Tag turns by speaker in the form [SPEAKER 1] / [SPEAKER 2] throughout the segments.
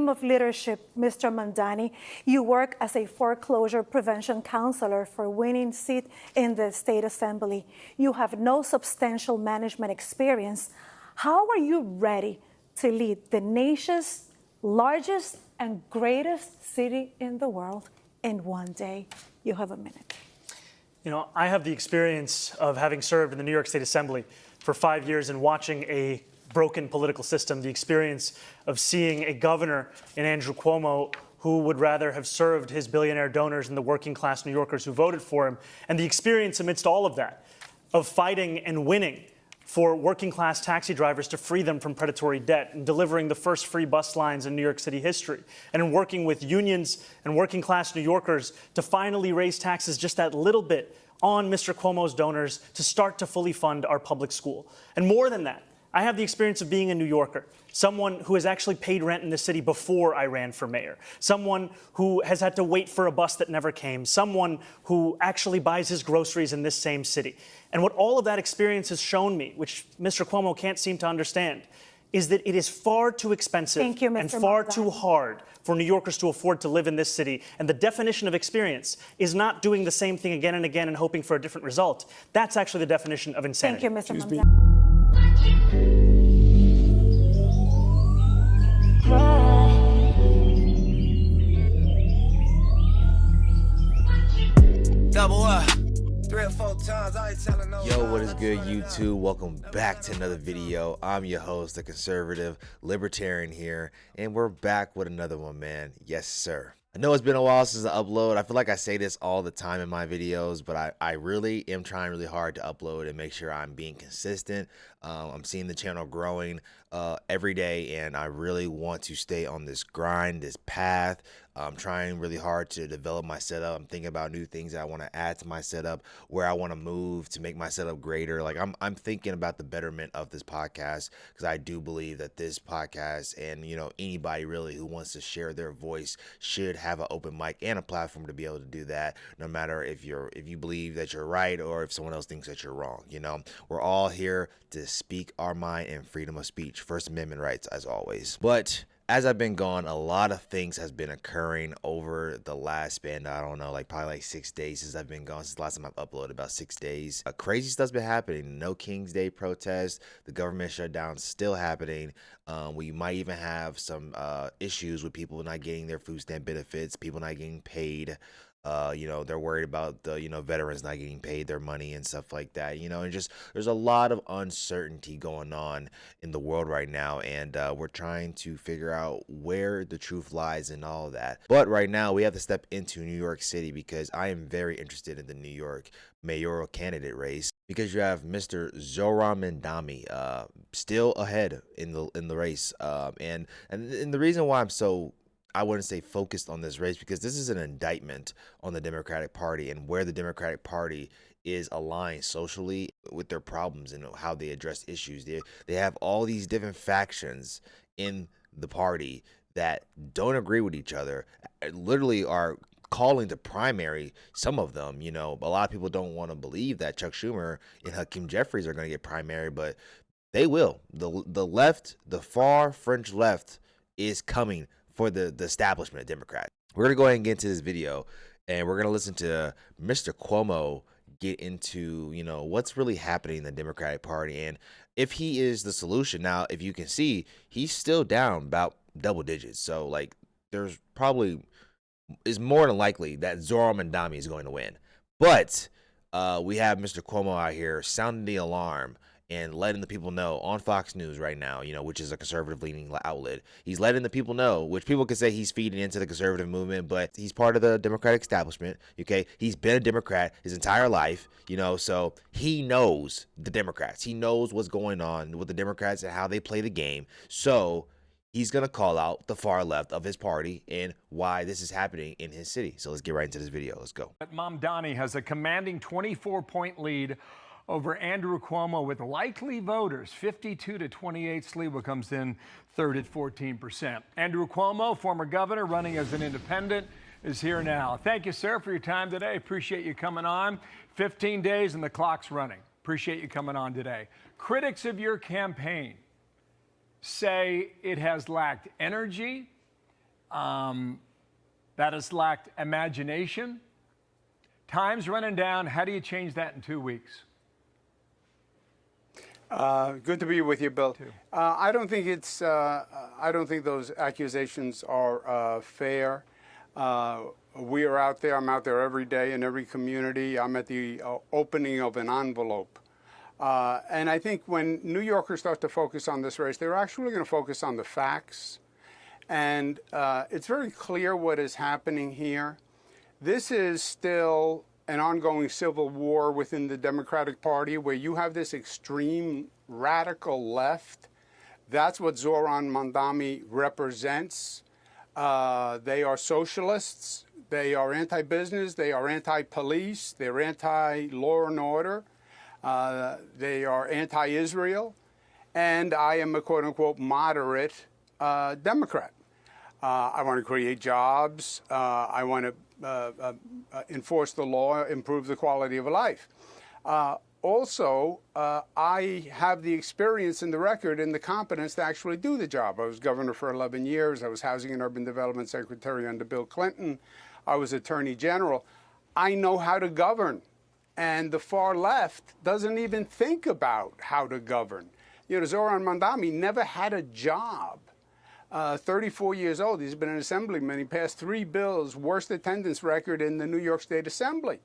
[SPEAKER 1] Speaking of leadership, Mr. Mamdani, you work as a foreclosure prevention counselor for winning seat in the State Assembly. You have no substantial management experience. How are you ready to lead the nation's largest and greatest city in the world in one day? You have a minute.
[SPEAKER 2] You know, I have the experience of having served in the New York State Assembly for 5 years and watching a broken political system, the experience of seeing a governor in Andrew Cuomo who would rather have served his billionaire donors and the working class New Yorkers who voted for him, and the experience amidst all of that of fighting and winning for working class taxi drivers to free them from predatory debt and delivering the first free bus lines in New York City history, and in working with unions and working class New Yorkers to finally raise taxes just that little bit on Mr. Cuomo's donors to start to fully fund our public school. And more than that, I have the experience of being a New Yorker, someone who has actually paid rent in the city before I ran for mayor, someone who has had to wait for a bus that never came, someone who actually buys his groceries in this same city. And what all of that experience has shown me, which Mr. Cuomo can't seem to understand, is that it is far too expensive and far too hard for New Yorkers to afford to live in this city. And the definition of experience is not doing the same thing again and again and hoping for a different result. That's actually the definition of insanity.
[SPEAKER 1] Thank you, Mr. Mamdani.
[SPEAKER 3] Double up. 3 or 4 times, I ain't telling no.
[SPEAKER 4] Yo, what is good, YouTube? Welcome back to another video. I'm your host, the conservative libertarian here, and we're back with another one, man. Yes, sir. I know it's been a while since I upload. I feel like I say this all the time in my videos, but I really am trying really hard to upload and make sure I'm being consistent. I'm seeing the channel growing every day, and I really want to stay on this grind, this path. I'm trying really hard to develop my setup. I'm thinking about new things that I want to add to my setup, where I want to move to make my setup greater. Like I'm thinking about the betterment of this podcast, because I do believe that this podcast and, you know, anybody really who wants to share their voice should have an open mic and a platform to be able to do that, no matter if you believe that you're right or if someone else thinks that you're wrong. You know, we're all here to speak our mind and freedom of speech, First Amendment rights as always. But as I've been gone, a lot of things has been occurring over the last span, I don't know, like probably like 6 days since I've been gone, since the last time I've uploaded, about 6 days. Crazy stuff's been happening. No King's Day protest, the government shutdown still happening. We might even have some issues with people not getting their food stamp benefits, people not getting paid. You know, they're worried about the, you know, veterans not getting paid their money and stuff like that, you know, and just there's a lot of uncertainty going on in the world right now. And we're trying to figure out where the truth lies in all of that. But right now we have to step into New York City, because I am very interested in the New York mayoral candidate race, because you have Mr. Zohran Mamdani still ahead in the race. And the reason why I'm so, I wouldn't say focused on this race, because this is an indictment on the Democratic Party and where the Democratic Party is aligned socially with their problems and how they address issues. They have all these different factions in the party that don't agree with each other, literally are calling to primary some of them. You know, a lot of people don't want to believe that Chuck Schumer and Hakeem Jeffries are going to get primary, but they will. The left, the far French left, is coming for the establishment of Democrats. We're gonna go ahead and get into this video, and we're gonna listen to Mr. Cuomo get into, you know, what's really happening in the Democratic Party and if he is the solution. Now, if you can see, he's still down about double digits. So like there's probably is more than likely that Zohran Mamdani is going to win. But we have Mr. Cuomo out here sounding the alarm and letting the people know on Fox News right now, you know, which is a conservative-leaning outlet. He's letting the people know, which people could say he's feeding into the conservative movement, but he's part of the Democratic establishment, okay? He's been a Democrat his entire life, you know, so he knows the Democrats. He knows what's going on with the Democrats and how they play the game. So he's going to call out the far left of his party and why this is happening in his city. So let's get right into this video. Let's go.
[SPEAKER 5] Mamdani has a commanding 24-point lead over Andrew Cuomo with likely voters 52 to 28. Sliwa comes in third at 14%. Andrew Cuomo, former governor running as an independent, is here now. Thank you, sir, for your time today. Appreciate you coming on. 15 days and the clock's running. Appreciate you coming on today. Critics of your campaign say it has lacked energy, that has lacked imagination. Time's running down. How do you change that in 2 weeks?
[SPEAKER 6] Good to be with you, Bill. I don't think it's. I don't think those accusations are fair. We are out there. I'm out there every day in every community. I'm at the opening of an envelope. And I think when New Yorkers start to focus on this race, they're actually going to focus on the facts. And it's very clear what is happening here. This is still an ongoing civil war within the Democratic Party where you have this extreme radical left. That's what Zohran Mamdani represents. They are socialists. They are anti-business. They are anti-police. They're anti-law and order. They are anti-Israel. And I am a quote-unquote moderate Democrat. I want to create jobs. I want to enforce the law, improve the quality of life. Also, I have the experience and the record and the competence to actually do the job. I was governor for 11 years. I was Housing and Urban Development Secretary under Bill Clinton. I was Attorney General. I know how to govern. And the far left doesn't even think about how to govern. You know, Zohran Mamdani never had a job. 34 years old. He's been an assemblyman. He passed 3 bills, worst attendance record in the New York State Assembly.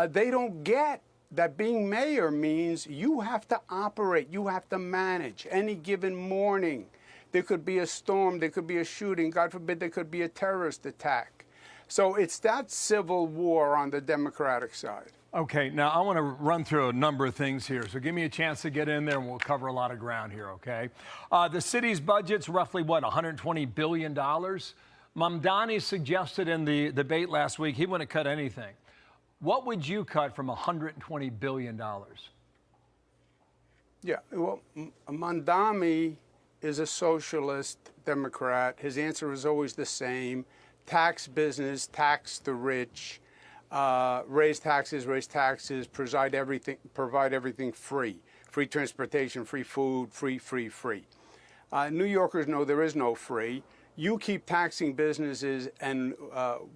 [SPEAKER 6] They don't get that being mayor means you have to operate, you have to manage. Any given morning, there could be a storm, there could be a shooting, God forbid there could be a terrorist attack. So it's that civil war on the Democratic side.
[SPEAKER 5] Okay, now I want to run through a number of things here. So give me a chance to get in there and we'll cover a lot of ground here, okay? The city's budget's roughly, what, $120 billion? Mamdani suggested in the debate last week he wouldn't cut anything. What would you cut from $120 billion?
[SPEAKER 6] Yeah, well, Mamdani is a socialist Democrat. His answer is always the same. Tax business, tax the rich. Raise taxes, provide everything free. Free transportation, free food, free. New Yorkers know there is no free. You keep taxing businesses and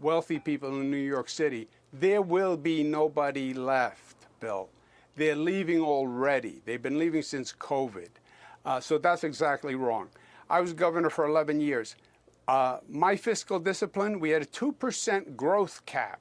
[SPEAKER 6] wealthy people in New York City, there will be nobody left, Bill. They're leaving already. They've been leaving since COVID. So that's exactly wrong. I was governor for 11 years. My fiscal discipline, we had a 2% growth cap.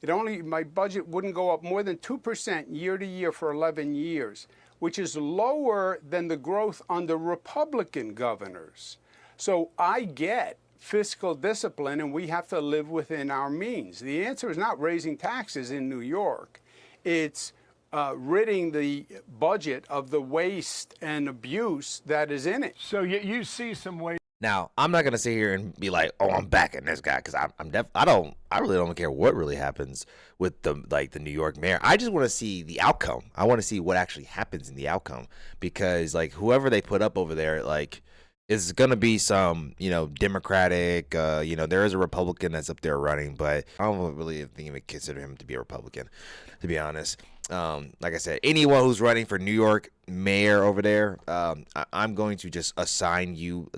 [SPEAKER 6] My budget wouldn't go up more than 2% year to year for 11 years, which is lower than the growth under Republican governors. So I get fiscal discipline and we have to live within our means. The answer is not raising taxes in New York. It's ridding the budget of the waste and abuse that is in it.
[SPEAKER 5] So you see some ways.
[SPEAKER 4] Now, I'm not gonna sit here and be like, "Oh, I'm backing this guy," because I really don't care what really happens with the New York mayor. I just want to see the outcome. I want to see what actually happens in the outcome, because whoever they put up over there, is gonna be some Democratic. There is a Republican that's up there running, but I don't really even consider him to be a Republican, to be honest. Like I said, anyone who's running for New York mayor over there, I'm going to just assign you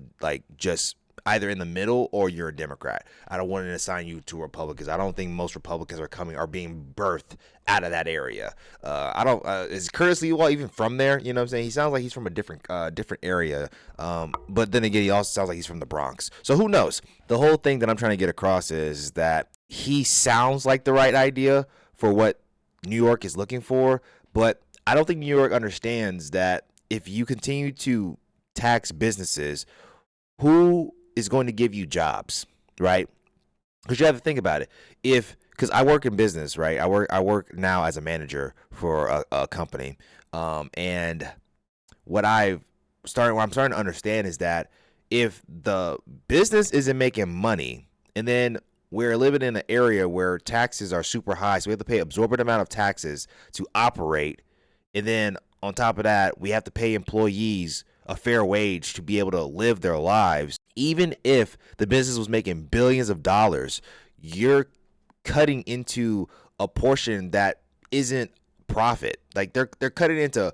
[SPEAKER 4] just either in the middle or you're a Democrat. I don't want to assign you to Republicans. I don't think most Republicans are being birthed out of that area. Is Curtis Lewa even from there? You know what I'm saying? He sounds like he's from a different area. But then again, he also sounds like he's from the Bronx. So who knows? The whole thing that I'm trying to get across is that he sounds like the right idea for what New York is looking for, but I don't think New York understands that if you continue to tax businesses, who is going to give you jobs, right? Because you have to think about it. Because I work in business, right? I work now as a manager for a company, and what I'm starting to understand is that if the business isn't making money, and then we're living in an area where taxes are super high, so we have to pay absorbent amount of taxes to operate, and then on top of that, we have to pay employees a fair wage to be able to live their lives. Even if the business was making billions of dollars, you're cutting into a portion that isn't profit. They're cutting into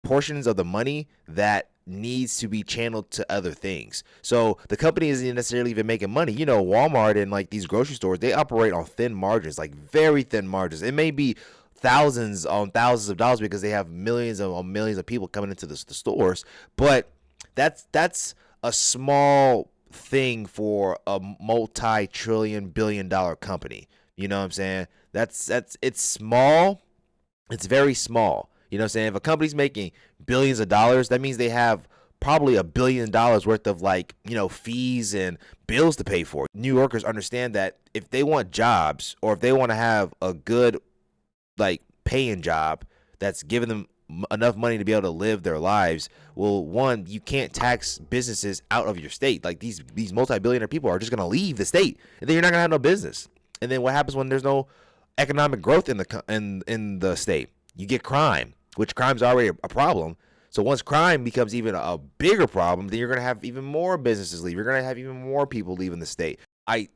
[SPEAKER 4] portions of the money that needs to be channeled to other things. So the company isn't necessarily even making money. You know, Walmart and like these grocery stores, they operate on thin margins, like very thin margins. It may be thousands on thousands of dollars because they have millions of people coming into the stores, but that's a small thing for a multi-trillion billion-dollar company. You know what I'm saying? It's small. It's very small. You know what I'm saying? If a company's making billions of dollars, that means they have probably $1 billion worth of, like, you know, fees and bills to pay for. New Yorkers understand that if they want jobs, or if they want to have a good, like, paying job that's giving them enough money to be able to live their lives, well, one, you can't tax businesses out of your state. Like, these multi-billionaire people are just going to leave the state, and then you're not going to have no business. And then what happens when there's no economic growth in the state? You get crime, which crime's already a problem. So once crime becomes even a bigger problem, then you're going to have even more businesses leave. You're going to have even more people leaving the state. I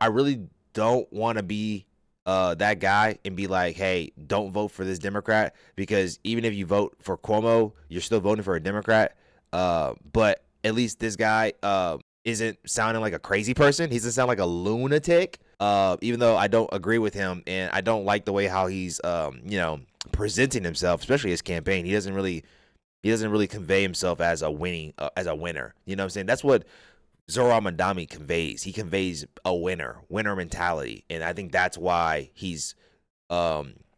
[SPEAKER 4] really don't want to be that guy and be like, hey, don't vote for this Democrat, because even if you vote for Cuomo, you're still voting for a Democrat. But at least this guy isn't sounding like a crazy person. He doesn't sound like a lunatic. Even though I don't agree with him, and I don't like the way how he's you know, presenting himself, especially his campaign. He doesn't really convey himself as a winner. You know what I'm saying? That's what Zohran Mamdani conveys. He conveys a winner mentality, and I think that's why he's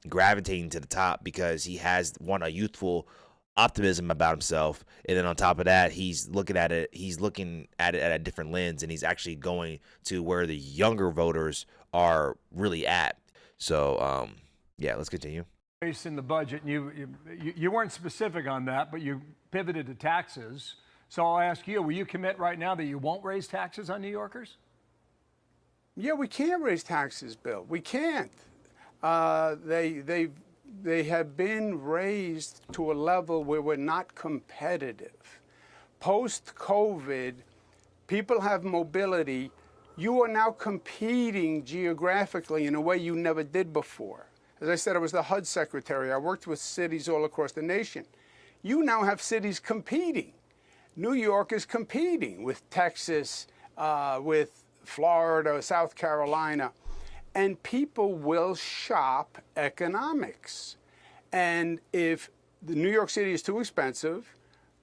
[SPEAKER 4] gravitating to the top, because he has a youthful optimism about himself, and then on top of that, he's looking at it at a different lens, and he's actually going to where the younger voters are really at. So yeah, let's continue.
[SPEAKER 5] In the budget, and you weren't specific on that, but you pivoted to taxes. So I'll ask you, will you commit right now that you won't raise taxes on New Yorkers?
[SPEAKER 6] Yeah, we can't raise taxes, Bill. We can't. They have been raised to a level where we're not competitive. Post-COVID, people have mobility. You are now competing geographically in a way you never did before. As I said, I was the HUD secretary. I worked with cities all across the nation. You now have cities competing. New York is competing with Texas, with Florida, South Carolina. And people will shop economics. And if the New York City is too expensive,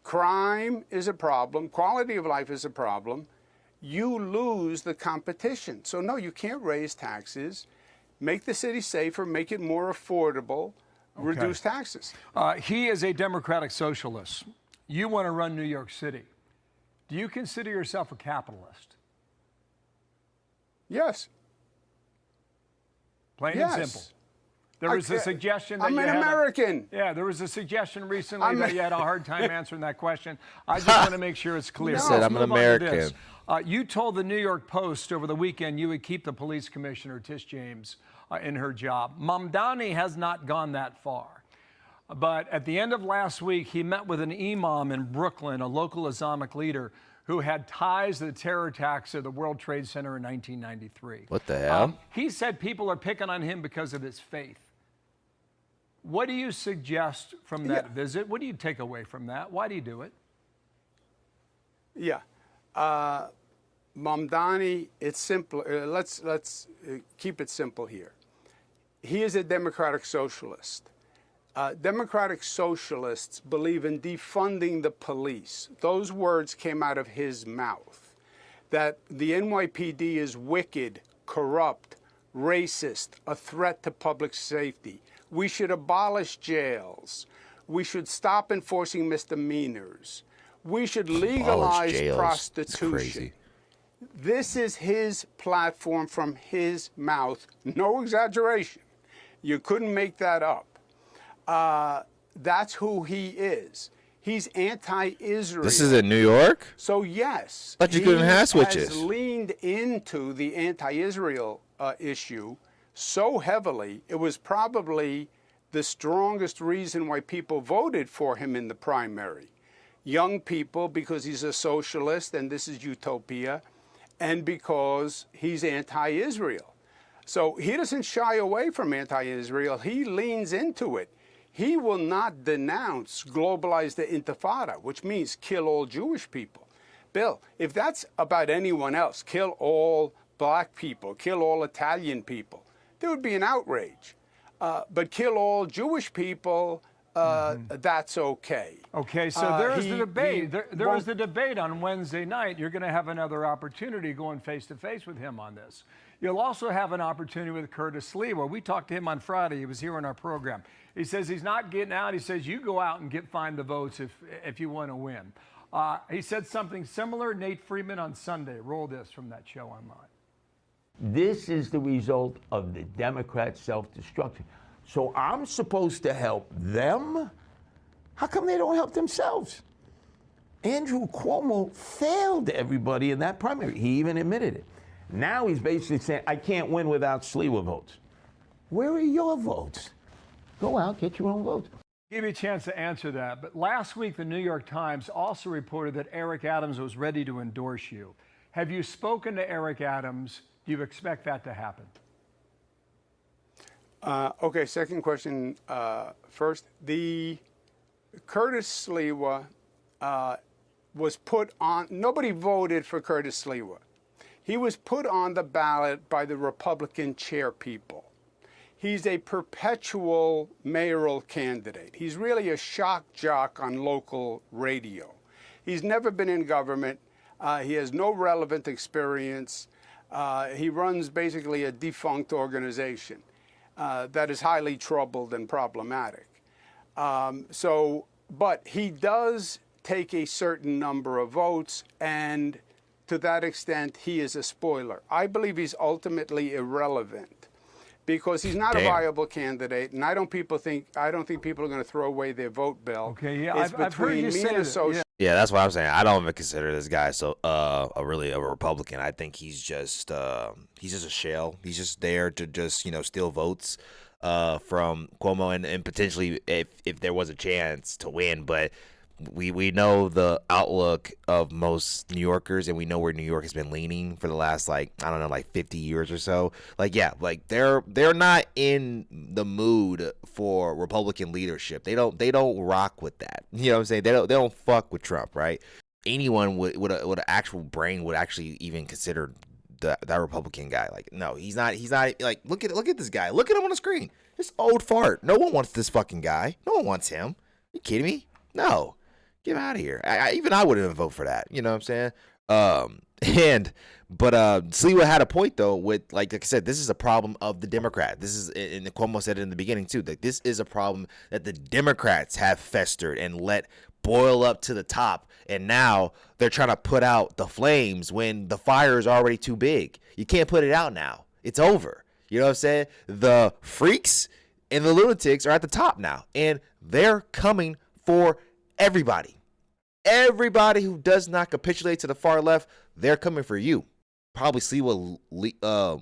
[SPEAKER 6] crime is a problem, quality of life is a problem, you lose the competition. So no, you can't raise taxes. Make the city safer, make it more affordable, reduce taxes.
[SPEAKER 5] He is a democratic socialist. You want to run New York City. Do you consider yourself a capitalist?
[SPEAKER 6] Yes.
[SPEAKER 5] Plain and simple. There was a suggestion that
[SPEAKER 6] I'm an American.
[SPEAKER 5] There was a suggestion recently that you had a hard time answering that question. I just want to make sure it's clear.
[SPEAKER 4] He said, I'm an American.
[SPEAKER 5] You told the New York Post over the weekend you would keep the police commissioner, Tish James, in her job. Mamdani has not gone that far. But at the end of last week, he met with an imam in Brooklyn, a local Islamic leader who had ties to the terror attacks at the World Trade Center in 1993.
[SPEAKER 4] What the hell?
[SPEAKER 5] He said people are picking on him because of his faith. What do you suggest from that visit? What do you take away from that? Why do you do it?
[SPEAKER 6] Yeah. Mamdani, it's simple. Let's keep it simple here. He is a democratic socialist. Democratic socialists believe in defunding the police. Those words came out of his mouth. That the NYPD is wicked, corrupt, racist, a threat to public safety. We should abolish jails. We should stop enforcing misdemeanors. We should legalize prostitution. This is his platform from his mouth. No exaggeration. You couldn't make that up. That's who he is. He's anti-Israel.
[SPEAKER 4] This is in New York?
[SPEAKER 6] So yes,
[SPEAKER 4] but you couldn't have switches.
[SPEAKER 6] Has leaned into the anti-Israel issue so heavily. It was probably the strongest reason why people voted for him in the primary. Young people, because he's a socialist and this is utopia, and because he's anti-Israel. So he doesn't shy away from anti-Israel. He leans into it. he will not denounce globalize the intifada, which means kill all Jewish people. Bill, if that's about anyone else, kill all black people, kill all Italian people, there would be an outrage. But kill all Jewish people, that's okay.
[SPEAKER 5] Okay, so there's the debate. There was the debate on Wednesday night. You're going to have another opportunity going face-to-face with him on this. You'll also have an opportunity with Curtis Sliwa. We talked to him on Friday. He was here on our program. He says he's not getting out. He says, you go out and find the votes if you want to win. He said something similar. Nate Friedman on Sunday. Roll this from that show online.
[SPEAKER 7] This is the result of the Democrats' self-destruction. So I'm supposed to help them? How come they don't help themselves? Andrew Cuomo failed everybody in that primary. He even admitted it. Now he's basically saying, I can't win without Sliwa votes. Where are your votes? Go out, get your own votes.
[SPEAKER 5] Give you a chance to answer that. But last week, the New York Times also reported that Eric Adams was ready to endorse you. Have you spoken to Eric Adams? Do you expect that to happen?
[SPEAKER 6] Okay, second question first. The Curtis Sliwa was put on, nobody voted for Curtis Sliwa. He was put on the ballot by the Republican chair people. He's a perpetual mayoral candidate. He's really a shock jock on local radio. He's never been in government. He has no relevant experience. He runs basically a defunct organization that is highly troubled and problematic. But he does take a certain number of votes, and to that extent, he is a spoiler. I believe he's ultimately irrelevant because he's not a viable candidate, and I don't think people are going to throw away their vote, Bill.
[SPEAKER 5] Okay, yeah, I've heard you say that.
[SPEAKER 4] Yeah, that's what I'm saying. I don't even consider this guy really a Republican. I think he's just a shell. He's just there to just steal votes from Cuomo and potentially if there was a chance to win. But we know the outlook of most New Yorkers, and we know where New York has been leaning for the last 50 years or so. They're not in the mood for Republican leadership. They don't rock with that. You know what I'm saying? They don't fuck with Trump, right? Anyone with an actual brain would actually even consider that Republican guy. No, he's not. Look at this guy. Look at him on the screen. This old fart. No one wants this fucking guy. No one wants him. You kidding me? No. Get him out of here. Even I wouldn't vote for that. You know what I'm saying? But Sliwa had a point though. With like I said, this is a problem of the Democrat. This is, and Cuomo said it in the beginning too. That this is a problem that the Democrats have festered and let boil up to the top, and now they're trying to put out the flames when the fire is already too big. You can't put it out now. It's over. You know what I'm saying? The freaks and the lunatics are at the top now, and they're coming for everybody. Everybody who does not capitulate to the far left, they're coming for you. Probably Sliwa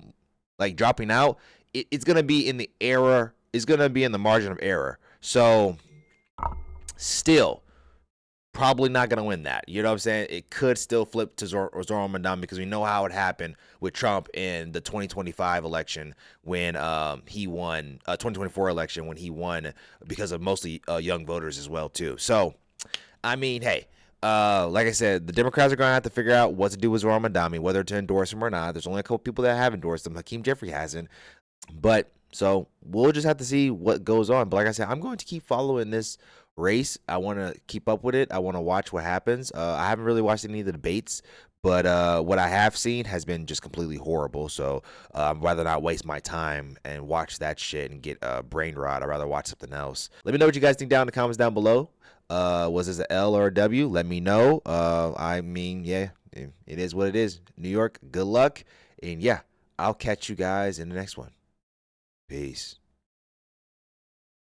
[SPEAKER 4] dropping out. It's gonna be in the error. It's gonna be in the margin of error. So still probably not gonna win that. You know what I'm saying? It could still flip to Zohran Mamdani because we know how it happened with Trump in the 2025 election when he won. 2024 election when he won because of mostly young voters as well too. So I mean, hey, like I said, the Democrats are going to have to figure out what to do with Zohran Mamdani, whether to endorse him or not. There's only a couple people that have endorsed him. Hakeem Jeffrey hasn't. But so we'll just have to see what goes on. But like I said, I'm going to keep following this race. I want to keep up with it. I want to watch what happens. I haven't really watched any of the debates, but what I have seen has been just completely horrible. So I'd rather not waste my time and watch that shit and get brain rot. I'd rather watch something else. Let me know what you guys think down in the comments down below. Was this an L or a W? Let me know. I mean, yeah, it is what it is. New York, good luck. And yeah, I'll catch you guys in the next one. Peace.